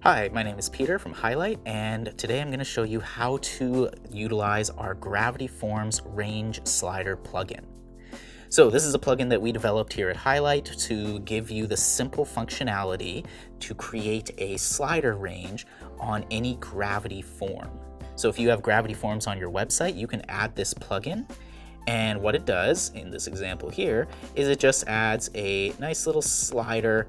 Hi, my name is Peter from Hiilite, and today I'm going to show you how to utilize our Gravity Forms Range Slider plugin. So this is a plugin that we developed here at Hiilite to give you the simple functionality to create a slider range on any Gravity form. So if you have Gravity Forms on your website, you can add this plugin. And what it does in this example here is it just adds a nice little slider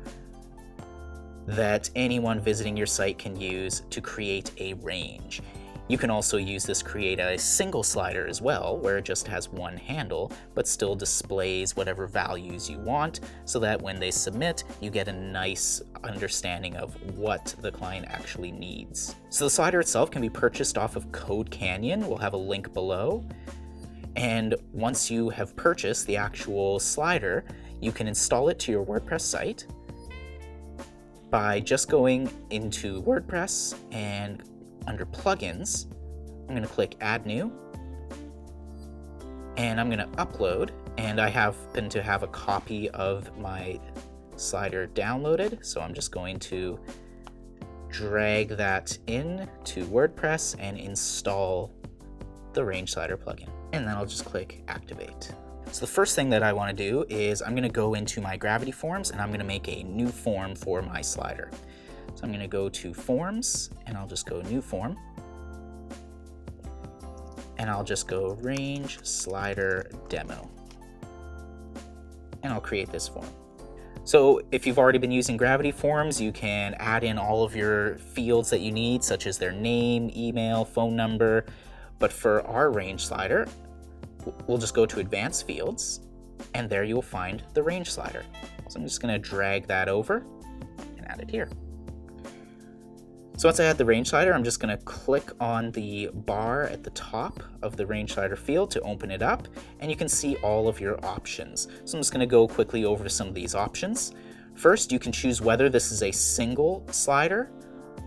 that anyone visiting your site can use to create a range. You can also use this to create a single slider as well, where it just has one handle, but still displays whatever values you want, so that when they submit, you get a nice understanding of what the client actually needs. So the slider itself can be purchased off of Code Canyon. We'll have a link below. And once you have purchased the actual slider, you can install it to your WordPress site by just going into WordPress and under plugins, I'm going to click add new, and I'm going to upload, and I happen to have a copy of my slider downloaded, so I'm just going to drag that in to WordPress and install the range slider plugin, and then I'll just click activate. So the first thing that I want to do is I'm going to go into my Gravity Forms and I'm going to make a new form for my slider. So I'm going to go to Forms and I'll just go New Form. And I'll just go Range Slider Demo. And I'll create this form. So if you've already been using Gravity Forms, you can add in all of your fields that you need, such as their name, email, phone number. But for our range slider, we'll just go to Advanced Fields, and there you'll find the range slider. So I'm just going to drag that over and add it here. So once I add the range slider, I'm just going to click on the bar at the top of the range slider field to open it up, and you can see all of your options. So I'm just going to go quickly over some of these options. First, you can choose whether this is a single slider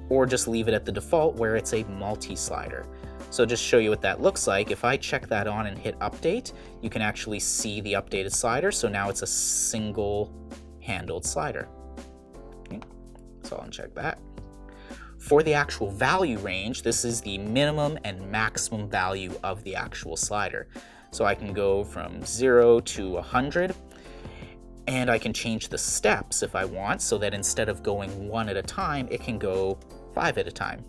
or just leave it at the default where it's a multi-slider. So just show you what that looks like. If I check that on and hit update, you can actually see the updated slider. So now it's a single handled slider. Okay. So I'll uncheck that. For the actual value range, this is the minimum and maximum value of the actual slider. So I can go from 0 to 100, and I can change the steps if I want, so that instead of going 1 at a time, it can go 5 at a time.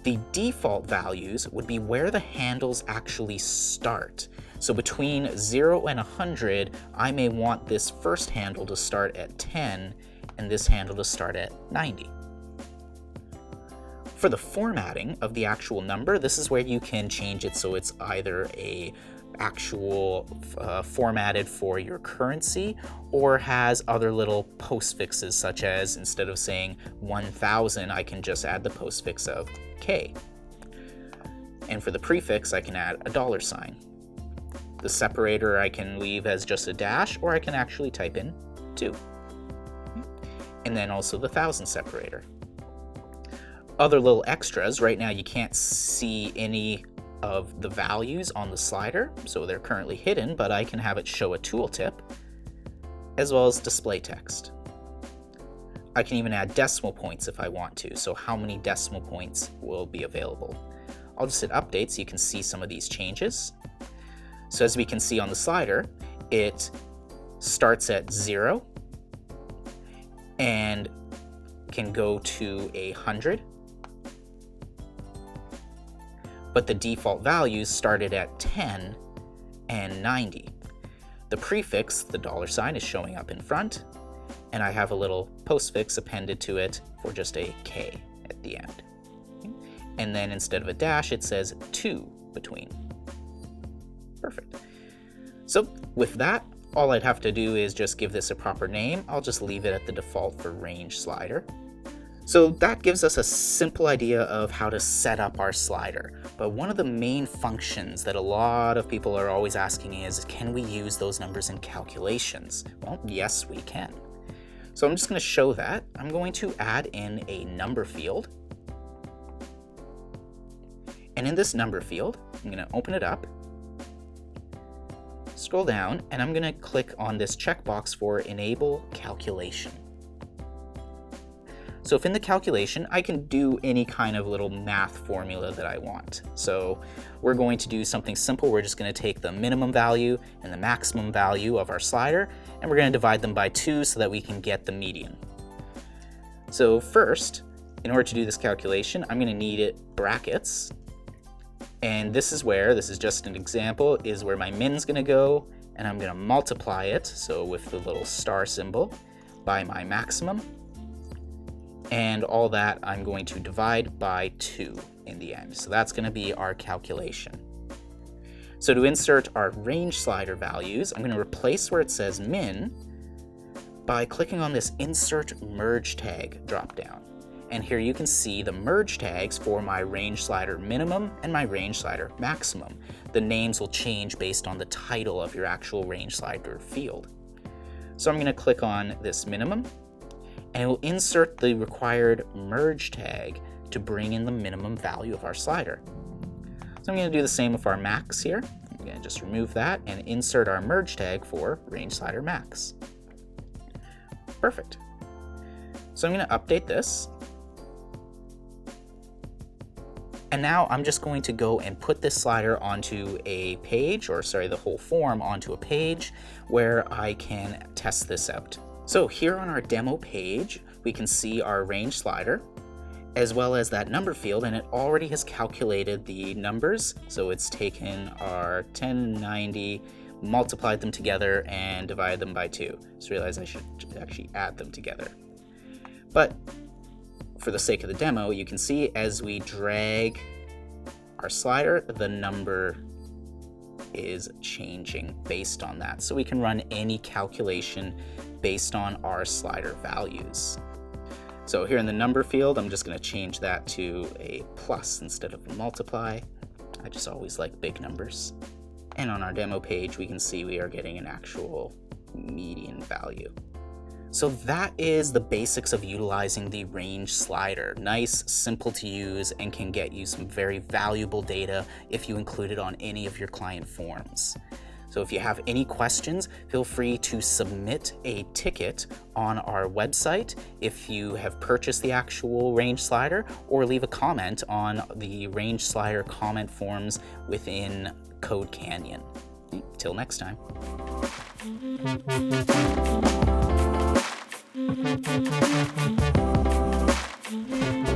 The default values would be where the handles actually start. So between 0 and 100, I may want this first handle to start at 10 and this handle to start at 90. For the formatting of the actual number, this is where you can change it so it's either a actual formatted for your currency or has other little postfixes, such as instead of saying 1000, I can just add the postfix of K. And for the prefix, I can add a $sign. The separator I can leave as just a dash, or I can actually type in 2. And then also the 1000 separator. Other little extras, right now you can't see any of the values on the slider, so they're currently hidden, but I can have it show a tooltip, as well as display text. I can even add decimal points if I want to, so how many decimal points will be available. I'll just hit update so you can see some of these changes. So as we can see on the slider, it starts at 0 and can go to 100. But the default values started at 10 and 90. The prefix, the $sign, is showing up in front, and I have a little postfix appended to it for just a K at the end. And then instead of a dash, it says 2 between. Perfect. So with that, all I'd have to do is just give this a proper name. I'll just leave it at the default for range slider. So that gives us a simple idea of how to set up our slider. But one of the main functions that a lot of people are always asking is, can we use those numbers in calculations? Well, yes, we can. So I'm just going to show that. I'm going to add in a number field. And in this number field, I'm going to open it up, scroll down, and I'm going to click on this checkbox for Enable Calculation. So if in the calculation, I can do any kind of little math formula that I want. So we're going to do something simple. We're just going to take the minimum value and the maximum value of our slider, and we're going to divide them by 2 so that we can get the median. So first, in order to do this calculation, I'm going to need it brackets. And this is just an example, is where my min's going to go, and I'm going to multiply it, so with the little star symbol, by my maximum. And all that I'm going to divide by 2 in the end. So that's going to be our calculation. So to insert our range slider values, I'm going to replace where it says min by clicking on this Insert Merge Tag dropdown. And here you can see the merge tags for my range slider minimum and my range slider maximum. The names will change based on the title of your actual range slider field. So I'm going to click on this minimum, and it will insert the required merge tag to bring in the minimum value of our slider. So I'm going to do the same with our max here. I'm going to just remove that and insert our merge tag for range slider max. Perfect. So I'm going to update this. And now I'm just going to go and put this slider onto a page, or sorry, the whole form onto a page where I can test this out. So here on our demo page, we can see our range slider as well as that number field, and it already has calculated the numbers. So it's taken our 1090, multiplied them together, and divided them by 2. Just realized I should actually add them together. But for the sake of the demo, you can see as we drag our slider, the number is changing based on that. So we can run any calculation based on our slider values. So here in the number field, I'm just going to change that to a plus instead of a multiply. I just always like big numbers. And on our demo page, we can see we are getting an actual median value. So that is the basics of utilizing the range slider. Nice, simple to use, and can get you some very valuable data if you include it on any of your client forms. So if you have any questions, feel free to submit a ticket on our website if you have purchased the actual range slider, or leave a comment on the range slider comment forms within Code Canyon. Till next time. Thank you.